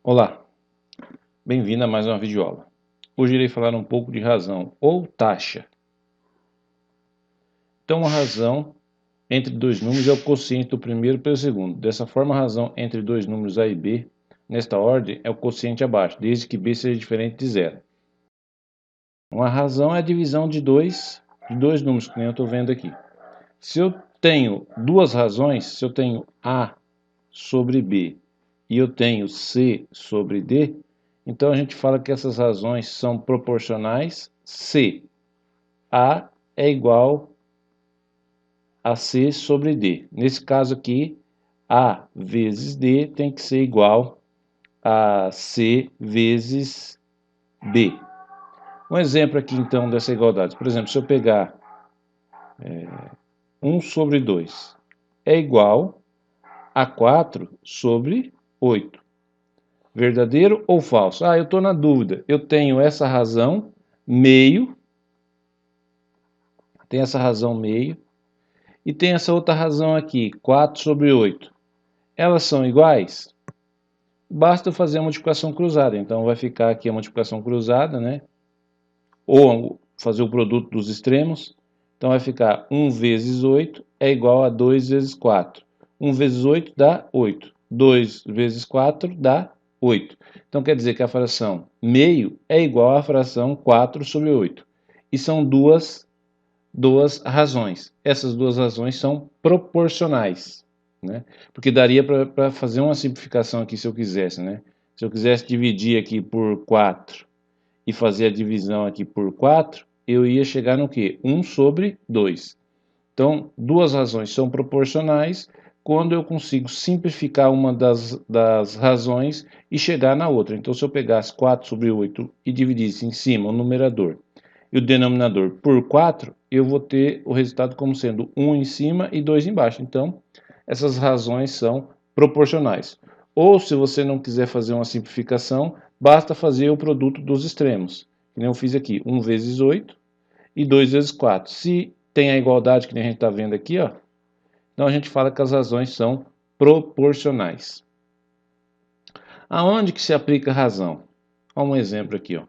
Olá, bem-vindo a mais uma videoaula. Hoje irei falar um pouco de razão ou taxa. Então, a razão entre dois números é o quociente do primeiro pelo segundo. Dessa forma, a razão entre dois números A e B, nesta ordem, é o quociente abaixo, desde que B seja diferente de zero. Uma razão é a divisão de dois números, que nem eu estou vendo aqui. Se eu tenho duas razões, se eu tenho A sobre B e eu tenho C sobre D, então a gente fala que essas razões são proporcionais se A é igual a C sobre D. Nesse caso aqui, A vezes D tem que ser igual a C vezes B. Um exemplo aqui então dessa igualdade. Por exemplo, se eu pegar 1 sobre 2 é igual a 4 sobre 8. Verdadeiro ou falso? Eu estou na dúvida. Eu tenho essa razão meio, tem essa razão meio, e tem essa outra razão aqui, 4 sobre 8. Elas são iguais? Basta fazer a multiplicação cruzada. Então vai ficar aqui a multiplicação cruzada, né? Ou fazer o produto dos extremos. Então vai ficar 1 vezes 8 é igual a 2 vezes 4. 1 vezes 8 dá 8. 2 vezes 4 dá 8. Então quer dizer que a fração meio é igual à fração 4 sobre 8. E são duas razões. Essas duas razões são proporcionais, né? Porque daria para fazer uma simplificação aqui se eu quisesse, né? Se eu quisesse dividir aqui por 4 e fazer a divisão aqui por 4, eu ia chegar no quê? 1 sobre 2. Então, duas razões são proporcionais quando eu consigo simplificar uma das razões e chegar na outra. Então, se eu pegasse 4 sobre 8 e dividisse em cima o numerador e o denominador por 4, eu vou ter o resultado como sendo 1 em cima e 2 embaixo. Então, essas razões são proporcionais. Ou, se você não quiser fazer uma simplificação, basta fazer o produto dos extremos. Que nem eu fiz aqui, 1 vezes 8 e 2 vezes 4. Se tem a igualdade que a gente está vendo aqui, ó, então a gente fala que as razões são proporcionais. Aonde que se aplica a razão? Olha um exemplo aqui, ó.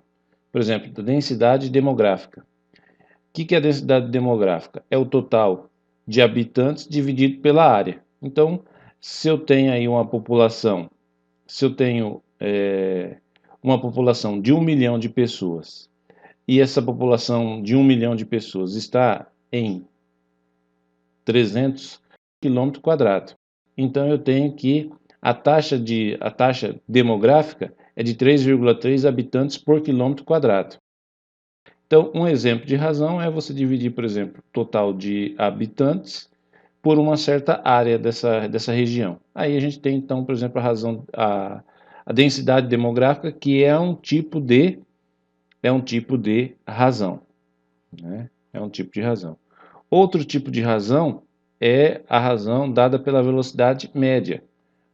Por exemplo, da densidade demográfica. O que é a densidade demográfica? É o total de habitantes dividido pela área. Então, se eu tenho aí uma população, se eu tenho uma população de 1 milhão de pessoas, e essa população de 1 milhão de pessoas está em 300 quilômetros quadrados. Então eu tenho que a taxa demográfica é de 3,3 habitantes por quilômetro quadrado. Então, um exemplo de razão é você dividir, por exemplo, o total de habitantes por uma certa área dessa região. Aí a gente tem, então, por exemplo, a densidade demográfica, que é um tipo de razão, né? É um tipo de razão. Outro tipo de razão é a razão dada pela velocidade média.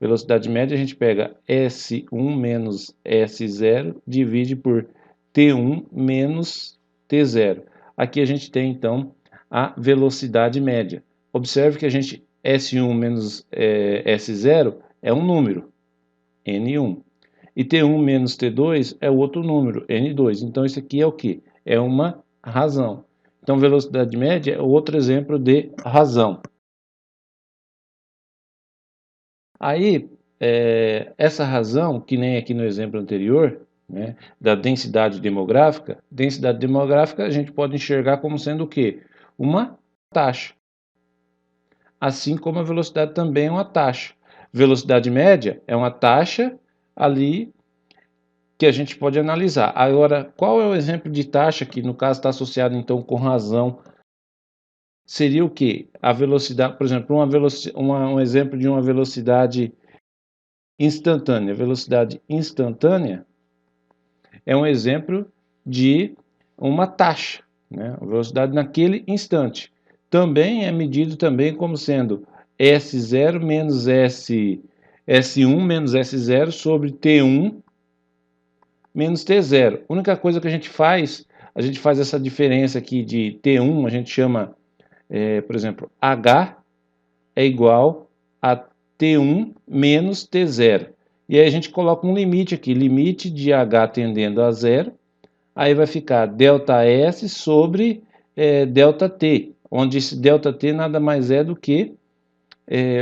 Velocidade média a gente pega S1 menos S0, divide por T1 menos T0. Aqui a gente tem então a velocidade média. Observe que a gente S1 menos S0 é um número, N1. E T1 menos T2 é outro número, N2. Então isso aqui é o que? É uma razão. Então velocidade média é outro exemplo de razão. Aí, essa razão, que nem aqui no exemplo anterior, né, da densidade demográfica a gente pode enxergar como sendo o quê? Uma taxa. Assim como a velocidade também é uma taxa. Velocidade média é uma taxa ali que a gente pode analisar. Agora, qual é o exemplo de taxa que no caso está associado então com razão? Seria o quê? A velocidade, por exemplo, um exemplo de uma velocidade instantânea. Velocidade instantânea é um exemplo de uma taxa, né? A velocidade naquele instante. Também é medido também como sendo S0 menos S1 menos S0 sobre T1 menos T0. A única coisa que a gente faz essa diferença aqui de T1, a gente chama, por exemplo, H é igual a T1 menos T0. E aí a gente coloca um limite aqui, limite de h tendendo a zero, aí vai ficar ΔS sobre ΔT, onde esse ΔT nada mais é do que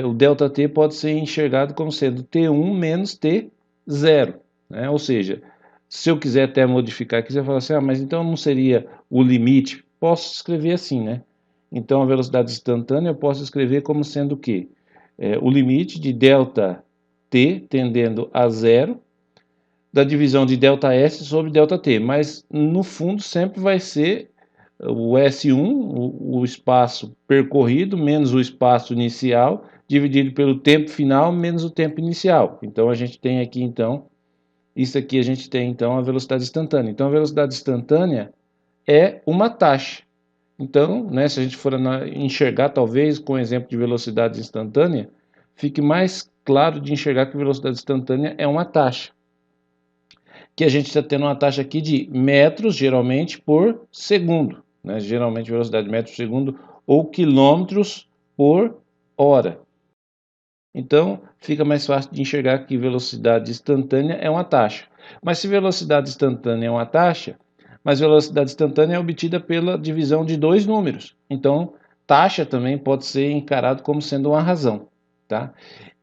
o ΔT pode ser enxergado como sendo T1 menos T0, né? Ou seja, se eu quiser até modificar aqui, você fala assim, mas então não seria o limite? Posso escrever assim, né? Então a velocidade instantânea eu posso escrever como sendo o quê? O limite de ΔT tendendo a zero da divisão de ΔS sobre ΔT, mas no fundo sempre vai ser o S1, o espaço percorrido, menos o espaço inicial, dividido pelo tempo final, menos o tempo inicial. Então, a gente tem aqui, então, isso aqui a gente tem, então, a velocidade instantânea. Então, a velocidade instantânea é uma taxa. Então, né, se a gente for enxergar, talvez, com o exemplo de velocidade instantânea, fique mais claro de enxergar que velocidade instantânea é uma taxa. Que a gente está tendo uma taxa aqui de metros, geralmente, por segundo, né? Geralmente velocidade de metros por segundo ou quilômetros por hora. Então, fica mais fácil de enxergar que velocidade instantânea é uma taxa. Mas se velocidade instantânea é uma taxa, mas velocidade instantânea é obtida pela divisão de dois números. Então, taxa também pode ser encarado como sendo uma razão, tá?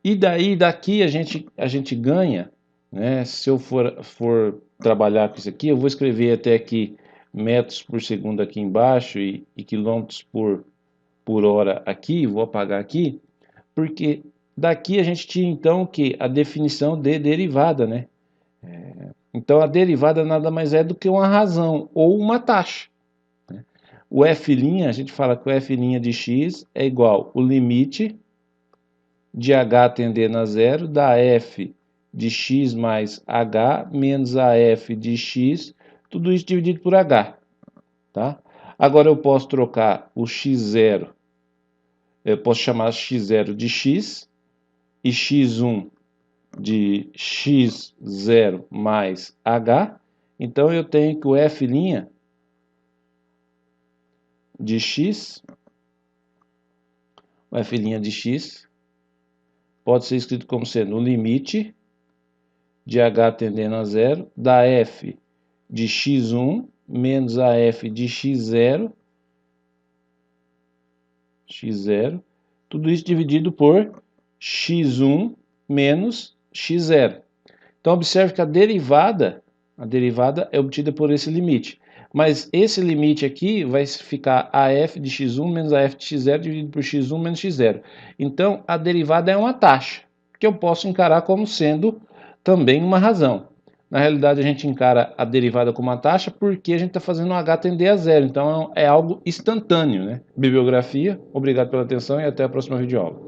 E daqui a gente ganha, né? Se eu for trabalhar com isso aqui, eu vou escrever até aqui metros por segundo aqui embaixo e quilômetros por hora aqui, vou apagar aqui, porque daqui a gente tinha então que a definição de derivada, né? Então a derivada nada mais é do que uma razão ou uma taxa. O f', a gente fala que o f' de x é igual o limite de h tendendo a zero da f de x mais h menos a f de x, tudo isso dividido por h, tá? Agora eu posso trocar o x0, eu posso chamar x0 de x e x1 de x0 mais h, então eu tenho que o f' de x, o f' de x pode ser escrito como sendo o limite de h tendendo a zero da f de x1 menos a f de x0, tudo isso dividido por x1 menos x0. Então, observe que a derivada é obtida por esse limite. Mas esse limite aqui vai ficar AF de x1 menos AF de x0 dividido por x1 menos x0. Então, a derivada é uma taxa, que eu posso encarar como sendo também uma razão. Na realidade, a gente encara a derivada como uma taxa porque a gente está fazendo o h tender a zero. Então, é algo instantâneo, né? Bibliografia, obrigado pela atenção e até a próxima videoaula.